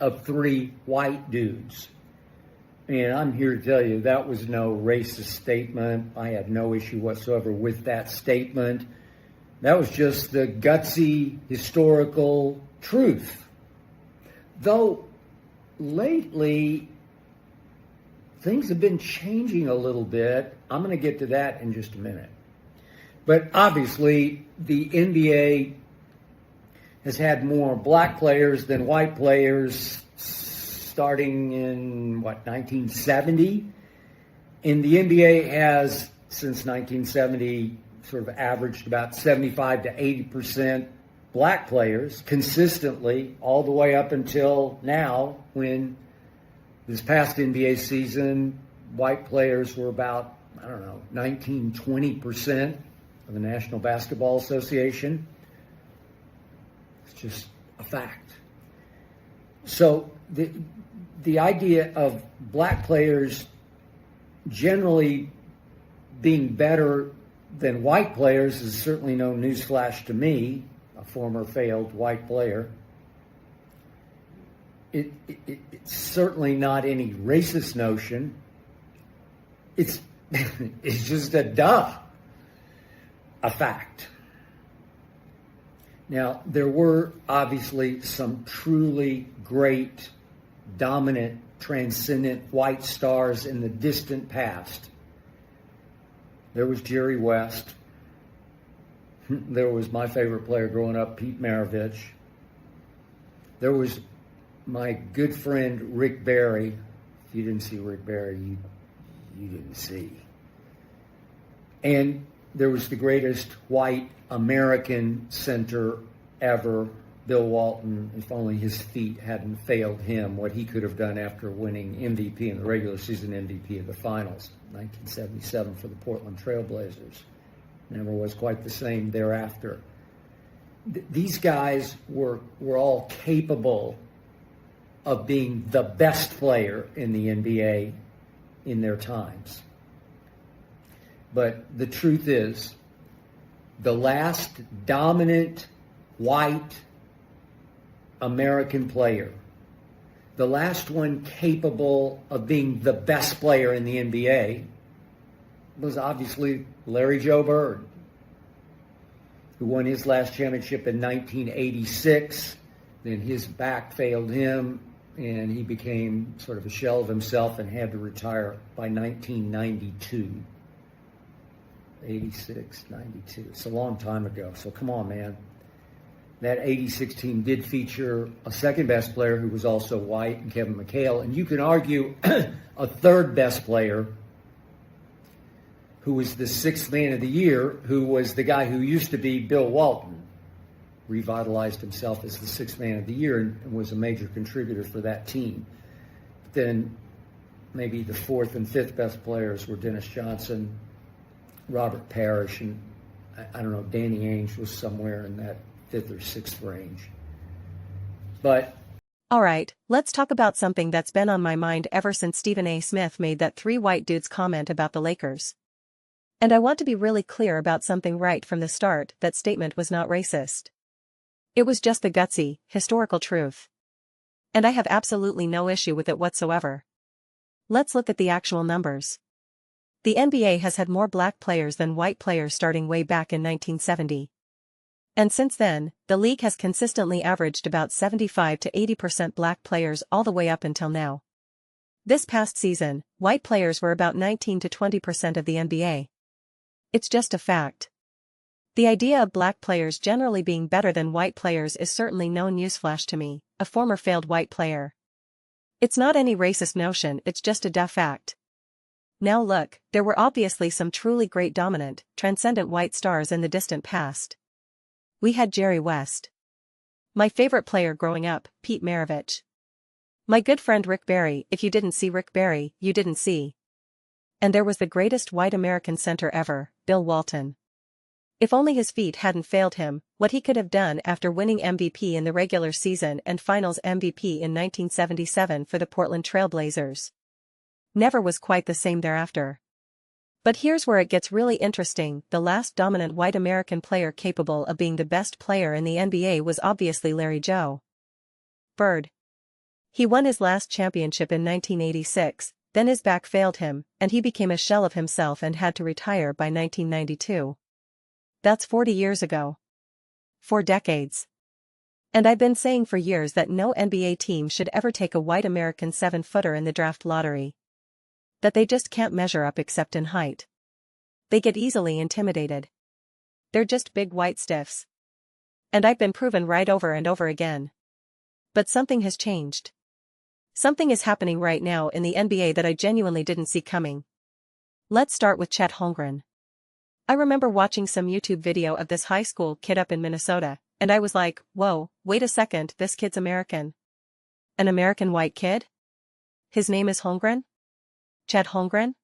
of 3 white dudes. And I'm here to tell you that was no racist statement. I had no issue whatsoever with that statement. That was just the gutsy historical truth. Though lately, things have been changing a little bit. I'm going to get to that in just a minute. But obviously, the NBA has had more black players than white players starting in, 1970? And the NBA has, since 1970, sort of averaged about 75 to 80% black players consistently all the way up until now, when this past NBA season, white players were about, 19, 20% of the National Basketball Association. It's just a fact. So the idea of black players generally being better than white players is certainly no newsflash to me, a former failed white player. It's certainly not any racist notion. It's it's just a fact. Now, there were obviously some truly great, dominant, transcendent white stars in the distant past. There was Jerry West. There was my favorite player growing up, Pete Maravich. There was my good friend Rick Barry. If you didn't see Rick Barry, you didn't see. And there was the greatest white American center ever, Bill Walton. If only his feet hadn't failed him, what he could have done after winning MVP in the regular season, MVP of the finals, 1977 for the Portland Trail Blazers. Never was quite the same thereafter. These guys were all capable of being the best player in the NBA in their times. But the truth is, the last dominant white American player, the last one capable of being the best player in the NBA, was obviously Larry Joe Bird, who won his last championship in 1986. Then his back failed him, and he became sort of a shell of himself and had to retire by 1992. 86, 92. It's a long time ago, so come on, man. That 86 team did feature a second best player who was also white, and Kevin McHale, and you can argue a third best player who was the sixth man of the year, who was the guy who used to be Bill Walton, revitalized himself as the sixth man of the year and was a major contributor for that team. But then maybe the fourth and fifth best players were Dennis Johnson, Robert Parrish, and I don't know, Danny Ainge was somewhere in that fifth or sixth range. But all right, let's talk about something that's been on my mind ever since Stephen A. Smith made that 3 white dudes comment about the Lakers. And I want to be really clear about something right from the start: that statement was not racist. It was just the gutsy, historical truth. And I have absolutely no issue with it whatsoever. Let's look at the actual numbers. The NBA has had more black players than white players starting way back in 1970. And since then, the league has consistently averaged about 75 to 80% black players all the way up until now. This past season, white players were about 19 to 20% of the NBA. It's just a fact. The idea of black players generally being better than white players is certainly no newsflash to me, a former failed white player. It's not any racist notion, it's just a fact. Now look, there were obviously some truly great dominant, transcendent white stars in the distant past. We had Jerry West. My favorite player growing up, Pete Maravich. My good friend Rick Barry. If you didn't see Rick Barry, you didn't see. And there was the greatest white American center ever, Bill Walton. If only his feet hadn't failed him, what he could have done after winning MVP in the regular season and Finals MVP in 1977 for the Portland Trail Blazers. Never was quite the same thereafter. But here's where it gets really interesting: the last dominant white American player capable of being the best player in the NBA was obviously Larry Joe Bird. He won his last championship in 1986, then his back failed him, and he became a shell of himself and had to retire by 1992. That's 40 years ago. 4 decades. And I've been saying for years that no NBA team should ever take a white American 7-footer in the draft lottery. That they just can't measure up except in height. They get easily intimidated. They're just big white stiffs. And I've been proven right over and over again. But something has changed. Something is happening right now in the NBA that I genuinely didn't see coming. Let's start with Chet Holmgren. I remember watching some YouTube video of this high school kid up in Minnesota, and I was like, whoa, wait a second, this kid's American. An American white kid? His name is Holmgren? Chet Holmgren?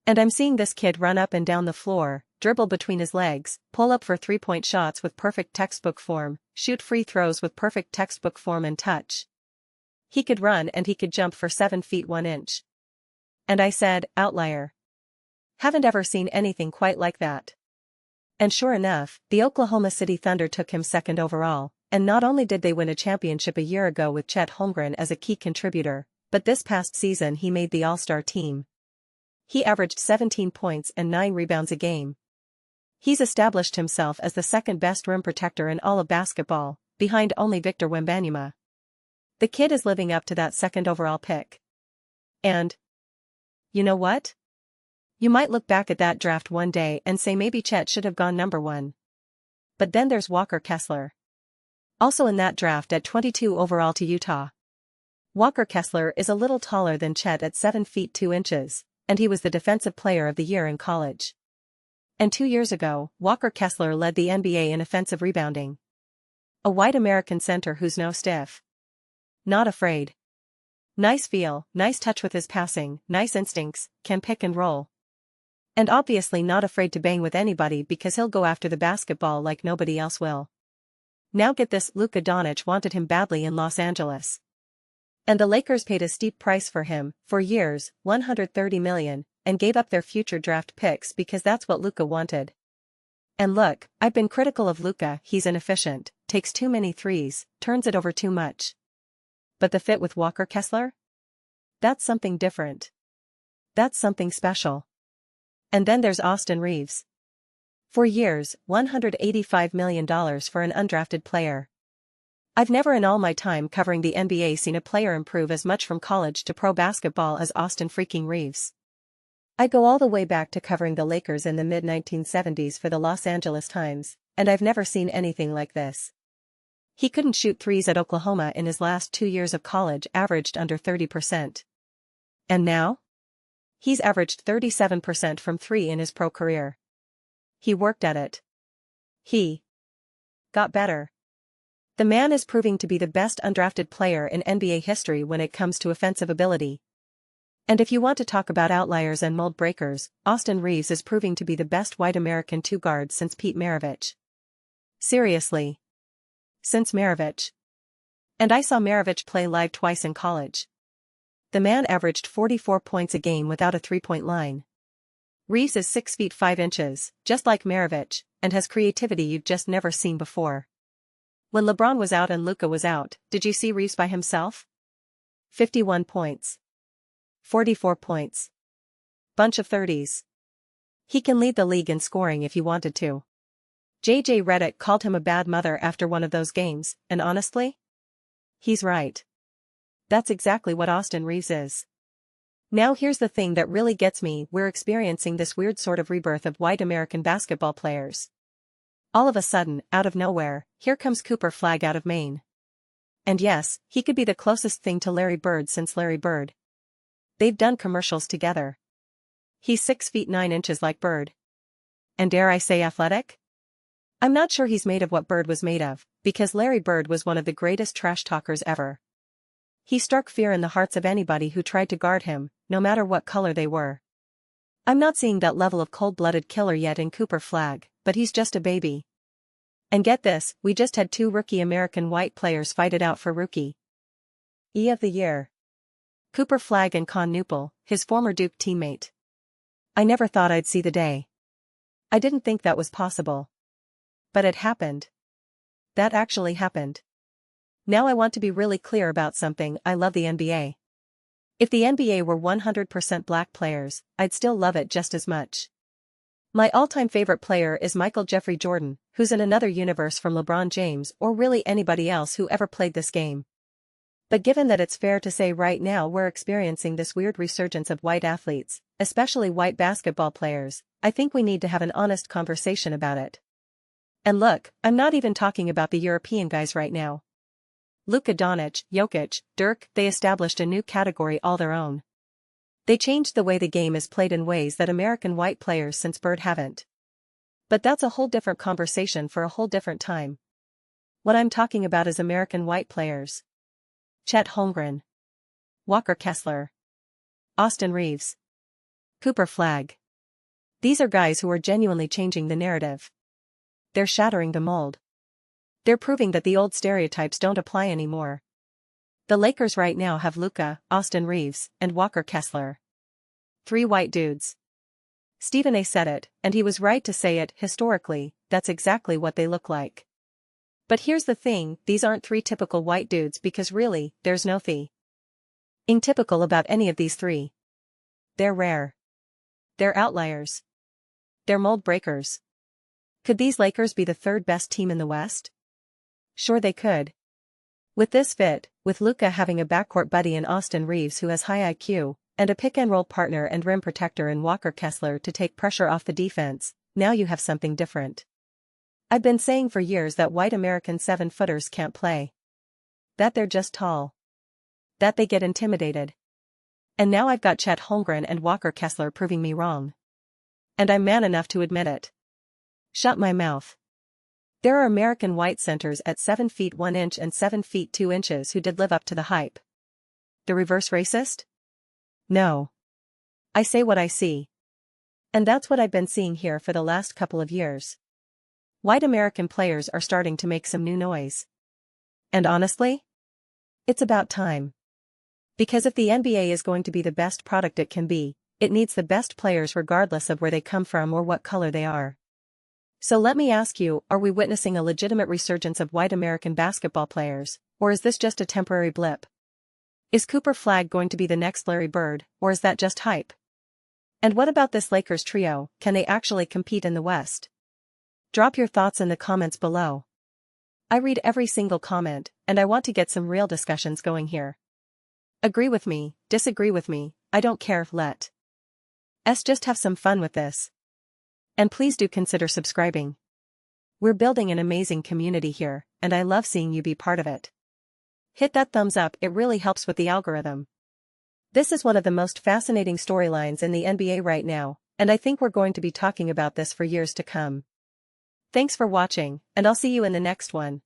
And I'm seeing this kid run up and down the floor, dribble between his legs, pull up for three-point shots with perfect textbook form, shoot free throws with perfect textbook form and touch. He could run and he could jump for 7 feet 1 inch. And I said, outlier. Haven't ever seen anything quite like that. And sure enough, the Oklahoma City Thunder took him second overall, and not only did they win a championship a year ago with Chet Holmgren as a key contributor, but this past season he made the All-Star team. He averaged 17 points and 9 rebounds a game. He's established himself as the second best rim protector in all of basketball, behind only Victor Wembanyama. The kid is living up to that second overall pick. And you know what? You might look back at that draft one day and say maybe Chet should have gone number 1. But then there's Walker Kessler. Also in that draft at 22 overall to Utah. Walker Kessler is a little taller than Chet at 7 feet 2 inches, and he was the Defensive Player of the Year in college. And 2 years ago, Walker Kessler led the NBA in offensive rebounding. A white American center who's no stiff. Not afraid. Nice feel, nice touch with his passing, nice instincts, can pick and roll. And obviously not afraid to bang with anybody because he'll go after the basketball like nobody else will. Now get this, Luka Doncic wanted him badly in Los Angeles. And the Lakers paid a steep price for him, for years, $130 million, and gave up their future draft picks because that's what Luka wanted. And look, I've been critical of Luka, he's inefficient, takes too many threes, turns it over too much. But the fit with Walker Kessler? That's something different. That's something special. And then there's Austin Reeves. For years, $185 million for an undrafted player. I've never in all my time covering the NBA seen a player improve as much from college to pro basketball as Austin freaking Reeves. I go all the way back to covering the Lakers in the mid-1970s for the Los Angeles Times, and I've never seen anything like this. He couldn't shoot threes at Oklahoma in his last 2 years of college, averaged under 30%. And now? He's averaged 37% from 3 in his pro career. He worked at it. He got better. The man is proving to be the best undrafted player in NBA history when it comes to offensive ability. And if you want to talk about outliers and mold breakers, Austin Reeves is proving to be the best white American 2 guard since Pete Maravich. Seriously. Since Maravich. And I saw Maravich play live twice in college. The man averaged 44 points a game without a 3-point line. Reeves is 6 feet 5 inches, just like Maravich, and has creativity you've just never seen before. When LeBron was out and Luka was out, did you see Reeves by himself? 51 points. 44 points. Bunch of 30s. He can lead the league in scoring if he wanted to. JJ Redick called him a bad mother after one of those games, and honestly? He's right. That's exactly what Austin Reeves is. Now here's the thing that really gets me, we're experiencing this weird sort of rebirth of white American basketball players. All of a sudden, out of nowhere, here comes Cooper Flagg out of Maine. And yes, he could be the closest thing to Larry Bird since Larry Bird. They've done commercials together. He's 6 feet 9 inches like Bird. And dare I say athletic? I'm not sure he's made of what Bird was made of, because Larry Bird was one of the greatest trash talkers ever. He struck fear in the hearts of anybody who tried to guard him, no matter what color they were. I'm not seeing that level of cold-blooded killer yet in Cooper Flagg, but he's just a baby. And get this, we just had 2 rookie American white players fight it out for Rookie of the Year. Cooper Flagg and Con Newpel, his former Duke teammate. I never thought I'd see the day. I didn't think that was possible. But it happened. That actually happened. Now I want to be really clear about something. I love the NBA. If the NBA were 100% black players, I'd still love it just as much. My all-time favorite player is Michael Jeffrey Jordan, who's in another universe from LeBron James or really anybody else who ever played this game. But given that it's fair to say right now we're experiencing this weird resurgence of white athletes, especially white basketball players, I think we need to have an honest conversation about it. And look, I'm not even talking about the European guys right now. Luka Doncic, Jokic, Dirk, they established a new category all their own. They changed the way the game is played in ways that American white players since birth haven't. But that's a whole different conversation for a whole different time. What I'm talking about is American white players. Chet Holmgren, Walker Kessler, Austin Reeves, Cooper Flagg. These are guys who are genuinely changing the narrative. They're shattering the mold. They're proving that the old stereotypes don't apply anymore. The Lakers right now have Luka, Austin Reeves, and Walker Kessler. 3 white dudes. Stephen A. said it, and he was right to say it. Historically, that's exactly what they look like. But here's the thing, these aren't 3 typical white dudes because really, there's no thing typical about any of these 3. They're rare. They're outliers. They're mold breakers. Could these Lakers be the 3rd best team in the West? Sure they could. With this fit, with Luka having a backcourt buddy in Austin Reeves who has high IQ, and a pick-and-roll partner and rim protector in Walker Kessler to take pressure off the defense, now you have something different. I've been saying for years that white American 7-footers can't play. That they're just tall. That they get intimidated. And now I've got Chet Holmgren and Walker Kessler proving me wrong. And I'm man enough to admit it. Shut my mouth. There are American white centers at 7 feet 1 inch and 7 feet 2 inches who did live up to the hype. The reverse racist? No. I say what I see. And that's what I've been seeing here for the last couple of years. White American players are starting to make some new noise. And honestly? It's about time. Because if the NBA is going to be the best product it can be, it needs the best players regardless of where they come from or what color they are. So let me ask you, are we witnessing a legitimate resurgence of white American basketball players, or is this just a temporary blip? Is Cooper Flagg going to be the next Larry Bird, or is that just hype? And what about this Lakers trio, can they actually compete in the West? Drop your thoughts in the comments below. I read every single comment, and I want to get some real discussions going here. Agree with me, disagree with me, I don't care, let's just have some fun with this. And please do consider subscribing. We're building an amazing community here, and I love seeing you be part of it. Hit that thumbs up, it really helps with the algorithm. This is one of the most fascinating storylines in the NBA right now, and I think we're going to be talking about this for years to come. Thanks for watching, and I'll see you in the next one.